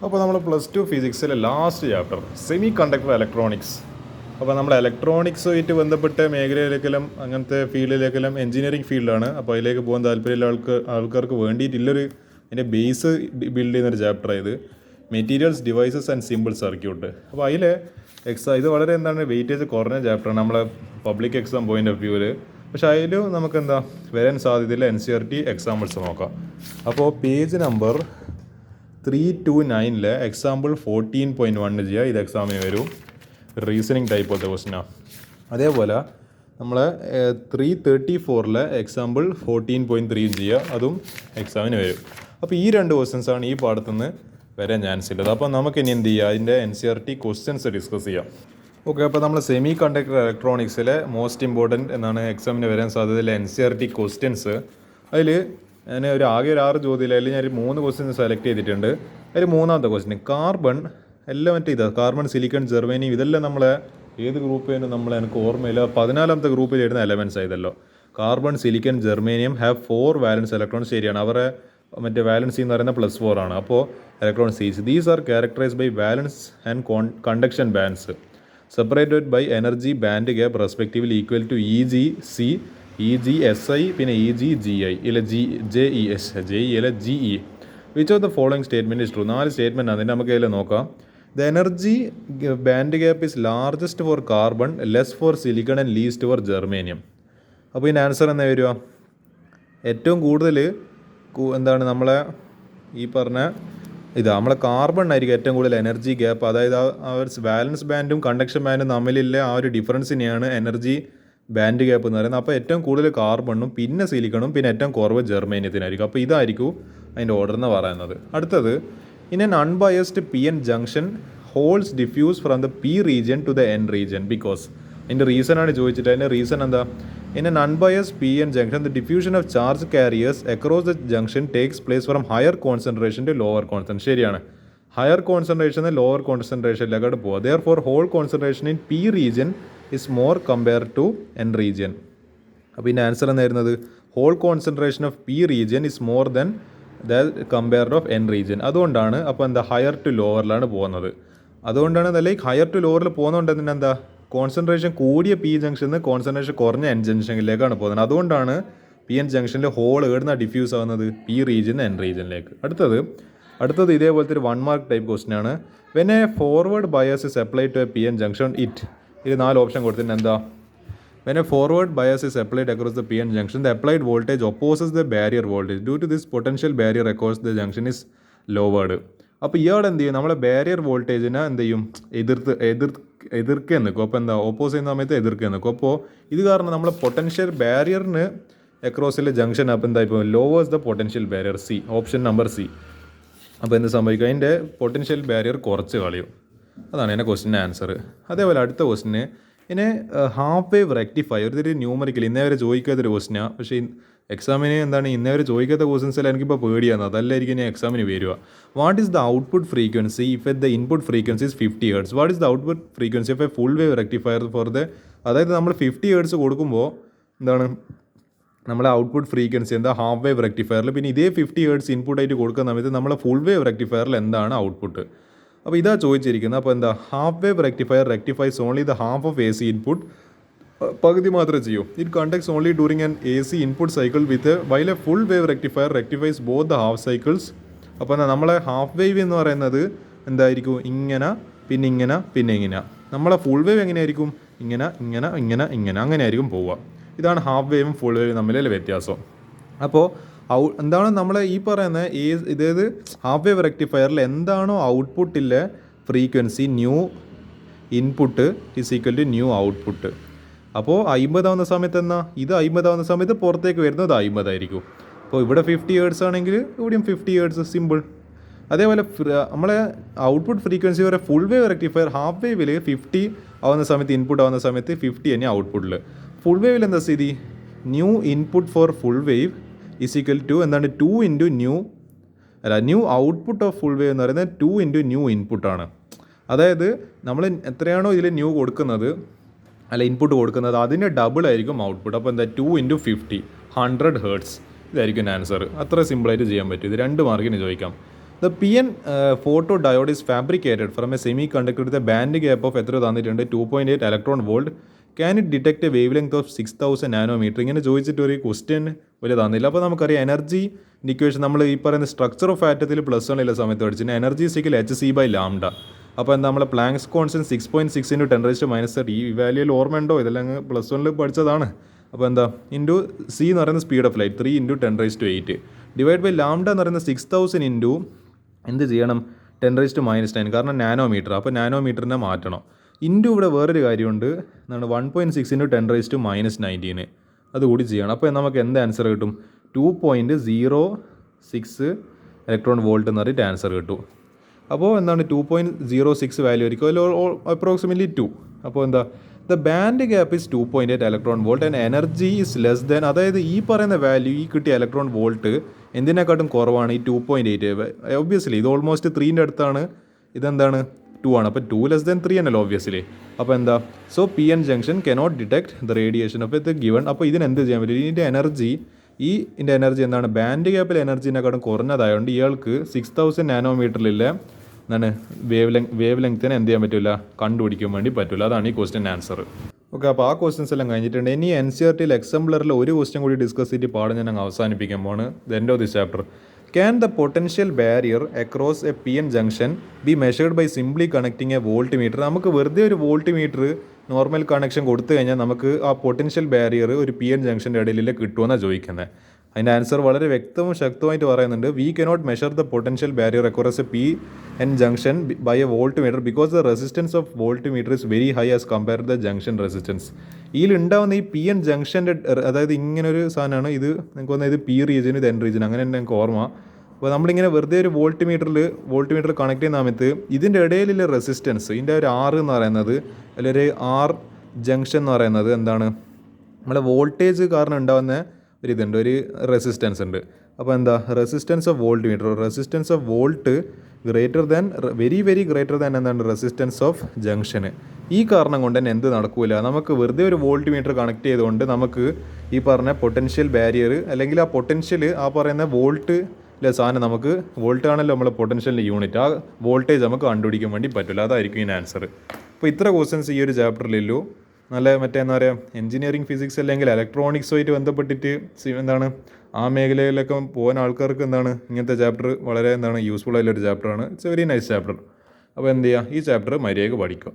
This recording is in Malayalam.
അപ്പോൾ നമ്മൾ +2 ഫിസിക്സിലെ last chapter semiconductor electronics. അപ്പോൾ നമ്മൾ ഇലക്ട്രോണിക്സുമായിട്ട് ബന്ധപ്പെട്ട മേഖലയിലേക്കെല്ലാം അങ്ങനത്തെ ഫീൽഡിലേക്കെല്ലാം എഞ്ചിനീയറിംഗ് ഫീൽഡാണ്. അപ്പോൾ അതിലേക്ക് പോകാൻ താല്പര്യമുള്ള ആൾക്കാർക്ക് വേണ്ടിയിട്ടുള്ളൊരു അതിൻ്റെ ബേസ് ബിൽഡ് ചെയ്യുന്നൊരു ചാപ്റ്ററായത് materials devices and simple circuit. അപ്പോൾ അതിൽ ഇത് വളരെ വെയിറ്റേജ് കുറഞ്ഞ ചാപ്റ്ററാണ് നമ്മളെ പബ്ലിക് എക്സാം പോയിൻ്റ് ഓഫ് വ്യൂവിൽ. പക്ഷേ അതിലും നമുക്ക് വരാൻ സാധ്യതയില്ല. NCERT എക്സാമ്പിൾസ് നോക്കാം. അപ്പോൾ പേജ് നമ്പർ 329 എക്സാമ്പിൾ 14.1 ചെയ്യുക. ഇത് എക്സാമിന് വരും. റീസണിങ് ടൈപ്പ് പോലത്തെ ക്വസ്റ്റിനാണ്. അതേപോലെ നമ്മൾ 334 എക്സാമ്പിൾ 14.3 ചെയ്യുക. അതും എക്സാമിന് വരും. അപ്പോൾ ഈ 2 ക്വസ്റ്റ്യൻസാണ് ഈ പാടത്തുനിന്ന് വരാൻ ചാൻസ് ഉള്ളത്. അപ്പോൾ നമുക്ക് ഇനി എന്ത് ചെയ്യുക, അതിൻ്റെ NCERT ക്വസ്റ്റ്യൻസ് ഡിസ്കസ് ചെയ്യാം. ഓക്കെ, അപ്പോൾ നമ്മൾ സെമി കണ്ടക്ടർ ഇലക്ട്രോണിക്സിലെ മോസ്റ്റ് ഇമ്പോർട്ടൻറ്റ് എന്നാണ് എക്സാമിന് വരാൻ സാധ്യതയില്ല NCERT ക്വസ്റ്റ്യൻസ്. അതിൽ ഞാൻ ആകെ 6 ചോദ്യം, അല്ലെങ്കിൽ ഞാൻ 3 ക്വസ്റ്റ്യൻസ് സെലക്ട് ചെയ്തിട്ടുണ്ട്. അതിൽ 3ാമത്തെ ക്വസ്റ്റ്യൻ കാർബൺ എല്ലാം കാർബൺ, സിലിക്കൺ, ജെർമേനിയം ഇതെല്ലാം നമ്മളെ ഏത് ഗ്രൂപ്പിനും എനിക്ക് ഓർമ്മയില്ല. 14ാമത്തെ ഗ്രൂപ്പിൽ വരുന്ന എലമെൻറ്റ്സ് ആയതല്ലോ. Carbon, silicon, germanium have 4 valence electrons. ശരിയാണ്, അവരെ വാലൻസി എന്ന് പറയുന്നത് +4 ആണ്. അപ്പോൾ electron sees these are characterised by valence and conduction bands separated by energy band gap respectively equal to EgC, EgSi, പിന്നെ EgGi ഇല്ല JES, JE അല്ല GE. Which of the following statement is true? 4 statement അതിൻ്റെ നമുക്ക് അതിൽ നോക്കാം. The energy band gap is largest for carbon, less for silicon and least for germanium. അപ്പോൾ ഇതിൻ്റെ ആൻസർ എന്താ വരിക? ഏറ്റവും കൂടുതൽ നമ്മളെ ഈ പറഞ്ഞ നമ്മളെ കാർബൺ ആയിരിക്കും ഏറ്റവും കൂടുതൽ എനർജി ഗ്യാപ്പ്. അതായത് ആ ഒരു വാലൻസ് ബാൻഡും കണ്ടക്ഷൻ ബാൻഡും തമ്മിലുള്ള ആ ഒരു ഡിഫറൻസിനെയാണ് എനർജി ബാൻഡ് ഗ്യാപ്പ് എന്ന് പറയുന്നത്. അപ്പോൾ ഏറ്റവും കൂടുതൽ കാർബണും പിന്നെ സിലിക്കണും പിന്നെ ഏറ്റവും കുറവ് ജെർമേനിയത്തിനായിരിക്കും. അപ്പോൾ ഇതായിരിക്കും അതിൻ്റെ ഓർഡർ എന്ന് പറയുന്നത്. അടുത്തത്, in an unbiased PN junction holes diffuse from the P region to the N region because. അതിൻ്റെ റീസണാണ് ചോദിച്ചിട്ട്. അതിൻ്റെ റീസൺ എന്താ? In an unbiased PN junction the diffusion of charge carriers across the junction takes place from higher concentration to lower concentration. ശരിയാണ്, ഹയർ കോൺസെൻട്രേഷൻ ലോവർ കോൺസെൻട്രേഷനിലേക്കാട്ട് പോകുക. Therefore hole concentration in P region is more compare to N region. അപ്പോൾ ഇതിൻ്റെ ആൻസർ എന്തായിരുന്നത്? Whole concentration of P region is more than compared of N region. അതുകൊണ്ടാണ് അപ്പോൾ ഹയർ ടു ലോവറിലാണ് പോകുന്നത്. അതുകൊണ്ടാണ് ലൈക്ക് ഹയർ ടു ലോവറിൽ പോകുന്നതുകൊണ്ട് കോൺസെൻട്രേഷൻ കൂടിയ P ജംഗ്ഷനിൽ കോൺസെൻട്രേഷൻ കുറഞ്ഞ N ജംഗ്ഷനിലേക്കാണ് പോകുന്നത്. അതുകൊണ്ടാണ് PN ജംഗ്ഷനിൽ ഹോൾ എവിടുന്ന ഡിഫ്യൂസ് ആവുന്നത്? P റീജിയൻ N റീജിയനിലേക്ക്. അടുത്തത് ഇതേപോലത്തെ ഒരു 1 മാർക്ക് ടൈപ്പ് ക്വസ്റ്റ്യൻ ആണ്. When a forward bias is applied to a PN junction ഇത് 4 ഓപ്ഷൻ കൊടുത്തിട്ട് എന്താ? When a forward bias is applied across the PN junction, the applied voltage opposes the barrier voltage. Due to this, potential barrier across the junction is lowered. അപ്പോൾ ഇയാൾ എന്ത് ചെയ്യും? നമ്മളെ ബാരിയർ വോൾട്ടേജിനെ എന്ത് ചെയ്യും? എതിർക്കാൻ നിൽക്കും. അപ്പോൾ ഓപ്പോസ് ചെയ്യുന്ന സമയത്ത് എതിർക്കാൻ നിൽക്കും. അപ്പോൾ ഇത് കാരണം നമ്മളെ പൊട്ടൻഷ്യൽ ബാരിയറിന് അക്രോസിലെ ജംഗ്ഷൻ അപ്പോൾ ഇപ്പോൾ lowers the potential barrier. Option number C. അപ്പോൾ എന്ത് സംഭവിക്കും? അതിൻ്റെ പൊട്ടൻഷ്യൽ ബാരിയർ കുറച്ച് കളയും. അതാണ് എൻ്റെ ക്വസ്റ്റിൻ്റെ ആൻസർ. അതേപോലെ അടുത്ത ക്വസ്റ്റിന് ഇനി ഹാഫ് വേവ് റെക്ടിഫയർ. ഇതൊരു ന്യൂമറിക്കൽ ഇന്നേ വരെ ചോദിക്കാത്തൊരു ക്വസ്റ്റിനാണ്. പക്ഷേ എക്സാമിന് ഇന്നേ വരെ ചോദിക്കാത്ത ക്വസ്റ്റൻസിൽ എനിക്കിപ്പോൾ പേടിയാണ്. അതല്ലായിരിക്കും ഇനി എക്സാമിന് വരിക. What is the output frequency if the input frequency is 50 hertz? What is the output frequency of a full wave rectifier for അതായത് നമ്മൾ 50 ഹെർട്സ് കൊടുക്കുമ്പോൾ നമ്മളെ ഔട്ട്പുട്ട് ഫ്രീക്വൻസി ഹാഫ് വേവ് റെക്ടിഫയറിൽ. പിന്നെ ഇതേ 50 ഹെർട്സ് ഇൻപുട്ടായിട്ട് കൊടുക്കുന്ന സമയത്ത് നമ്മളെ ഫുൾ വേവ് റെക്ടിഫയറിൽ എന്താണ് ഔട്ട്പുട്ട്? അപ്പോൾ ഇതാ ചോദിച്ചിരിക്കുന്നത്. അപ്പോൾ half wave rectifier rectifies only the half of AC input. പകുതി മാത്രമേ ചെയ്യൂ. It conducts only during an AC input cycle with while a full wave rectifier rectifies both the half cycles. അപ്പോൾ നമ്മളെ ഹാഫ് വേവ് എന്ന് പറയുന്നത് എന്തായിരിക്കും? ഇങ്ങനെ പിന്നെ ഇങ്ങനെ പിന്നെ ഇങ്ങനെ. നമ്മളെ ഫുൾ വേവ് എങ്ങനെയായിരിക്കും? ഇങ്ങനെ ഇങ്ങനെ ഇങ്ങനെ ഇങ്ങനെ അങ്ങനെ ആയിരിക്കും പോവുക. ഇതാണ് ഹാഫ് വേവും ഫുൾ വേവും തമ്മിലുള്ള വ്യത്യാസം. അപ്പോൾ നമ്മളെ ഈ പറയുന്ന ഇതേത് ഹാഫ് വേവ് റെക്ടിഫയറിൽ എന്താണോ ഔട്ട്പുട്ടിലെ frequency nu input is equal to nu output. അപ്പോൾ 50 ആവുന്ന സമയത്ത് ഇത് 50 ആവുന്ന സമയത്ത് പുറത്തേക്ക് വരുന്നത് 50 ആയിരിക്കും. അപ്പോൾ ഇവിടെ 50 ഹെർട്സ് ആണെങ്കിൽ ഇവിടെയും 50 ഹെർട്സ്, സിമ്പിൾ. അതേപോലെ നമ്മളെ ഔട്ട്പുട്ട് ഫ്രീക്വൻസി വരെ ഫുൾ വേവ് റെക്ടിഫയർ ഹാഫ് വേവിൽ 50 ആവുന്ന സമയത്ത് ഇൻപുട്ട് ആവുന്ന സമയത്ത് 50 തന്നെ ഔട്ട്പുട്ടിൽ. ഫുൾ വേവിൽ എന്താ സ്ഥിതി? Nu input for full wave is equal to 2 into nu output of full wave എന്ന് പറയുന്നത് 2 ഇൻറ്റു ന്യൂ ഇൻപുട്ടാണ്. അതായത് നമ്മൾ എത്രയാണോ ഇതിൽ ഇൻപുട്ട് കൊടുക്കുന്നത് അതിൻ്റെ ഡബിൾ ആയിരിക്കും ഔട്ട്പുട്ട്. അപ്പോൾ 2 ഇൻറ്റു 50 100 ഹെർട്സ്. ഇതായിരിക്കും ആൻസർ. അത്ര സിമ്പിളായിട്ട് ചെയ്യാൻ പറ്റും. ഇത് 2 മാർക്കിന് ചോദിക്കാം. The P N photo diode is fabricated from a semiconductor with a band gap of എത്ര തന്നിട്ടുണ്ട് 2.8 electron volt. Can it detect a wavelength of 6000 nanometre. ഇങ്ങനെ ചോദിച്ചിട്ട് ഒരു ക്വസ്റ്റ്യൻ വലിയ തന്നില്ല. അപ്പോൾ നമുക്കറിയാം എനർജി ഇക്വേഷൻ നമ്മൾ ഈ പറയുന്ന സ്ട്രക്ചർ ഓഫ് ആറ്റത്തിൽ പ്ലസ് 1 സമയത്ത് പഠിച്ചിട്ട് എനർജി സിക്കൽ hc/λ. അപ്പോൾ എന്താ നമ്മളെ പ്ലാങ്ക്സ് കോൺസ്റ്റന്റ് 6.6 × 10⁻³ ഈ വാല്യൂയിൽ ഓർമ്മയുണ്ടോ? ഇതെല്ലാം പ്ലസ് 1 പഠിച്ചതാണ്. അപ്പോൾ എന്താ ഇൻറ്റു സി എന്ന് പറയുന്ന speed of light 3 × 10⁸ divide by lambda എന്ന് പറയുന്ന 6000 ഇൻറ്റു എന്ത് ചെയ്യണം 10⁻⁹ കാരണം നാനോമീറ്റർ. അപ്പോൾ നാനോമീറ്ററിനെ മാറ്റണം. ഇൻറ്റു ഇവിടെ വേറൊരു കാര്യമുണ്ട്, എന്താണ് 1.6 × 10⁻⁹ അതുകൂടി ചെയ്യണം. അപ്പോൾ നമുക്ക് എന്ത് ആൻസർ കിട്ടും? 2.06 ഇലക്ട്രോൺ വോൾട്ട് എന്ന് പറഞ്ഞിട്ട് ആൻസർ കിട്ടും. അപ്പോൾ എന്താണ് 2.06 വാല്യൂ ആയിരിക്കും, അതിൽ അപ്രോക്സിമേറ്റ്ലി 2. അപ്പോൾ എന്താ the band gap is 2.8 electron volt and energy is less than, അതായത് ഈ പറയുന്ന വാല്യൂ ഈ കിട്ടിയ ഇലക്ട്രോൺ വോൾട്ട് എന്തിനെക്കാട്ടും കുറവാണ് ഈ 2.8. ഒബ്വിയസ്ലി ഇത് ഓൾമോസ്റ്റ് 3ൻ്റെ അടുത്താണ്, ഇതെന്താണ് 2 ആണ്. അപ്പോൾ 2 ലെസ് ദാൻ 3 ആണല്ലോ ഒബ്വിയസ്ലി. അപ്പോൾ എന്താ so P N junction cannot detect the radiation. അപ്പോൾ ഇത് ഗിവൺ. അപ്പോൾ ഇതിനെന്ത് ചെയ്യാൻ പറ്റും? ഇതിൻ്റെ എനർജി എന്താണ് ബാൻഡ് ഗ്യാപ്പിൽ എനർജീനെക്കാട്ടും കുറഞ്ഞതായതുകൊണ്ട് ഇയാൾക്ക് 6000 നാനോമീറ്ററിലെ എന്താണ് വേവ് ലെങ്ത്തിനെ എന്ത് ചെയ്യാൻ പറ്റില്ല, കണ്ടുപിടിക്കാൻ വേണ്ടി പറ്റില്ല. അതാണ് ഈ ക്വസ്റ്റ്യൻ ആൻസർ. ഓക്കെ, അപ്പോൾ ആ ക്വസ്റ്റ്യൻസ് എല്ലാം കഴിഞ്ഞിട്ടുണ്ട്. ഇനി NCERT എക്സാംപ്ലറിൽ ഒരു ക്വസ്റ്റ്യൻ കൂടി ഡിസ്കസ് ചെയ്തിട്ട് പാഠം ഞാൻ അവസാനിപ്പിക്കാൻ പോണ്. The end of this chapter. Can the potential barrier across a P N junction be measured by simply connecting a volt meter. നമുക്ക് വെറുതെ ഒരു വോൾട്ട് മീറ്റർ നോർമൽ കണക്ഷൻ കൊടുത്തു കഴിഞ്ഞാൽ നമുക്ക് ആ പൊട്ടൻഷ്യൽ ബാരിയർ ഒരു പി എൻ ജംഗ്ഷൻ്റെ ഇടയിൽ കിട്ടുമെന്നാണ് ചോദിക്കുന്നത്. അതിൻ്റെ ആൻസർ വളരെ വ്യക്തവും ശക്തമായിട്ട് പറയുന്നുണ്ട്. We cannot measure the potential barrier across a P N junction by a volt meter because the resistance of volt meter is very high as compare the junction resistance. ഇതിലുണ്ടാവുന്ന ഈ പി എൻ ജംഗ്ഷൻ്റെ, അതായത് ഇങ്ങനൊരു സാധനമാണ് ഇത്. എനിക്ക് തോന്നുന്നത് ഇത് പി റീജിയൻ, ഇത് എൻ റീജിയൻ, അങ്ങനെ തന്നെ എനിക്ക് ഓർമ്മ. അപ്പോൾ നമ്മളിങ്ങനെ വെറുതെ ഒരു വോൾട്ട് മീറ്റർ കണക്ട് ചെയ്യുന്ന സമയത്ത് ഇതിൻ്റെ ഇടയിലുള്ള റെസിസ്റ്റൻസ്, ഇതിൻ്റെ ഒരു R എന്ന് പറയുന്നത്, അല്ലെങ്കിൽ ഒരു R ജംഗ്ഷൻ എന്ന് പറയുന്നത് എന്താണ്, നമ്മളെ വോൾട്ടേജ് കാരണം ഉണ്ടാകുന്ന ഒരു റെസിസ്റ്റൻസ് ഉണ്ട്. അപ്പോൾ എന്താ resistance of volt metre, resistance of volt greater than, very greater than എന്താണ് റെസിസ്റ്റൻസ് ഓഫ് ജംഗ്ഷന്. ഈ കാരണം കൊണ്ട് തന്നെ എന്ത് നടക്കില്ല, നമുക്ക് വെറുതെ ഒരു വോൾട്ട് മീറ്റർ കണക്ട് ചെയ്തുകൊണ്ട് നമുക്ക് ഈ പറഞ്ഞ പൊട്ടൻഷ്യൽ ബാരിയർ അല്ലെങ്കിൽ ആ പൊട്ടൻഷ്യൽ ആ പറയുന്ന വോൾട്ട് സാധനം നമുക്ക്, വോൾട്ട് ആണല്ലോ നമ്മളെ പൊട്ടൻഷ്യലിൻ്റെ യൂണിറ്റ്, ആ വോൾട്ടേജ് നമുക്ക് കണ്ടുപിടിക്കാൻ വേണ്ടി പറ്റില്ല. അതായിരിക്കും ഇതിന് ആൻസർ. അപ്പോൾ ഇത്ര ക്വസ്റ്റ്യൻസ് ഈ ഒരു ചാപ്റ്ററിലുള്ളൂ. നല്ല എന്താ പറയുക, എഞ്ചിനീയറിംഗ് ഫിസിക്സ് അല്ലെങ്കിൽ ഇലക്ട്രോണിക്സുമായിട്ട് ബന്ധപ്പെട്ടിട്ട് എന്താണ് ആ മേഖലയിലൊക്കെ പോകുന്ന ആൾക്കാർക്ക് എന്താണ് ഇങ്ങനത്തെ ചാപ്റ്റർ വളരെ യൂസ്ഫുൾ ആയിട്ടുള്ളൊരു ചാപ്റ്ററാണ്. It's a very nice chapter. അപ്പോൾ എന്ത് ചെയ്യുക, ഈ ചാപ്റ്റർ മര്യാദയ്ക്ക് പഠിക്കുക.